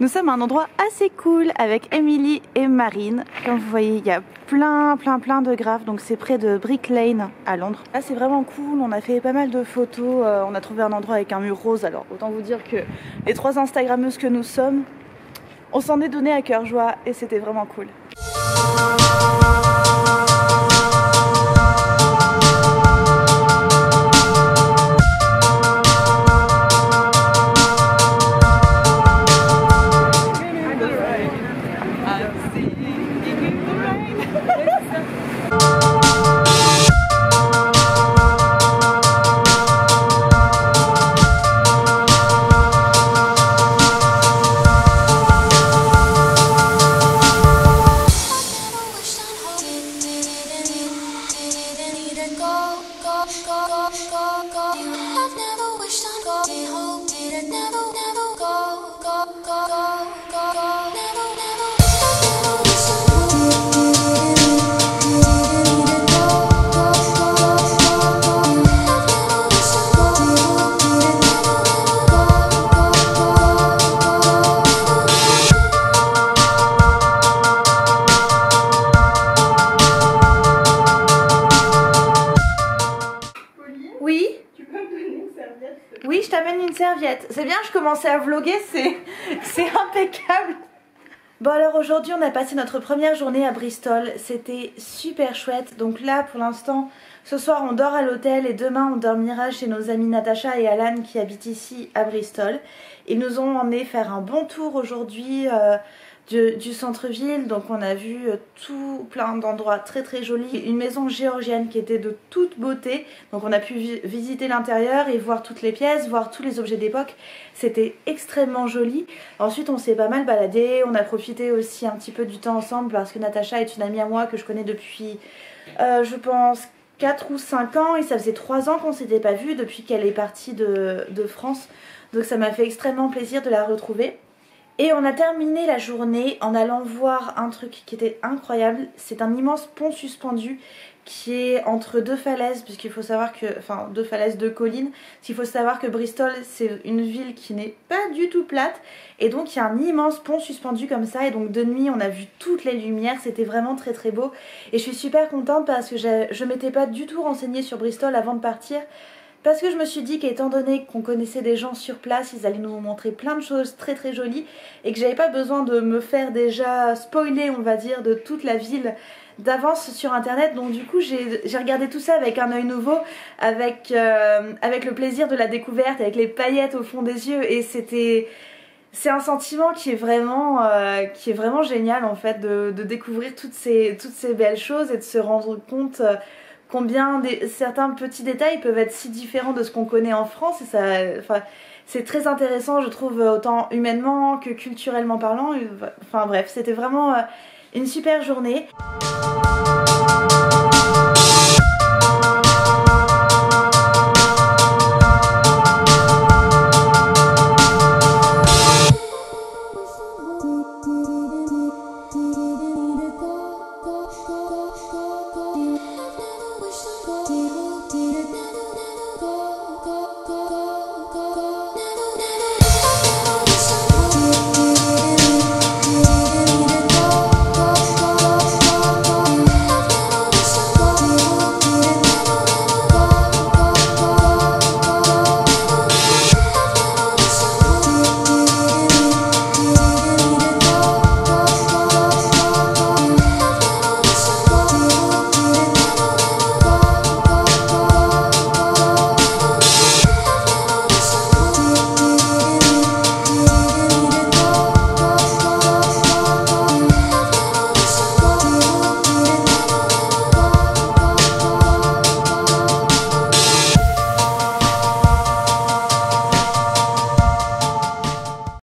Nous sommes à un endroit assez cool avec Émilie et Marine. Comme vous voyez, il y a plein de graphes. Donc c'est près de Brick Lane à Londres. Là c'est vraiment cool, on a fait pas mal de photos. On a trouvé un endroit avec un mur rose. Alors autant vous dire que les 3 Instagrammeuses que nous sommes, on s'en est donné à cœur joie et c'était vraiment cool. Oui, je t'amène une serviette. C'est bien, je commençais à vlogger, c'est impeccable. Bon alors aujourd'hui on a passé notre première journée à Bristol, c'était super chouette. Donc là pour l'instant, ce soir on dort à l'hôtel et demain on dormira chez nos amis Natacha et Alan qui habitent ici à Bristol. Ils nous ont emmené faire un bon tour aujourd'hui du centre-ville, donc on a vu tout plein d'endroits très jolis. Une maison géorgienne qui était de toute beauté, donc on a pu visiter l'intérieur et voir toutes les pièces, voir tous les objets d'époque. C'était extrêmement joli. Ensuite on s'est pas mal baladé, on a profité aussi un petit peu du temps ensemble parce que Natacha est une amie à moi que je connais depuis je pense 4 ou 5 ans et ça faisait 3 ans qu'on s'était pas vu depuis qu'elle est partie de France. Donc ça m'a fait extrêmement plaisir de la retrouver. Et on a terminé la journée en allant voir un truc qui était incroyable. C'est un immense pont suspendu qui est entre 2 falaises, puisqu'il faut savoir que, enfin 2 falaises, 2 collines. Il faut savoir que Bristol c'est une ville qui n'est pas du tout plate. Et donc il y a un immense pont suspendu comme ça. Et donc de nuit on a vu toutes les lumières, c'était vraiment très beau. Et je suis super contente parce que je m'étais pas du tout renseignée sur Bristol avant de partir. Parce que je me suis dit qu'étant donné qu'on connaissait des gens sur place, ils allaient nous montrer plein de choses très jolies et que j'avais pas besoin de me faire déjà spoiler, on va dire, de toute la ville d'avance sur internet. Donc du coup j'ai regardé tout ça avec un œil nouveau, avec le plaisir de la découverte, avec les paillettes au fond des yeux, et c'est un sentiment qui est vraiment génial en fait, de découvrir toutes ces belles choses et de se rendre compte combien certains petits détails peuvent être si différents de ce qu'on connaît en France. Et ça, enfin, c'est très intéressant je trouve, autant humainement que culturellement parlant. Enfin bref, c'était vraiment une super journée.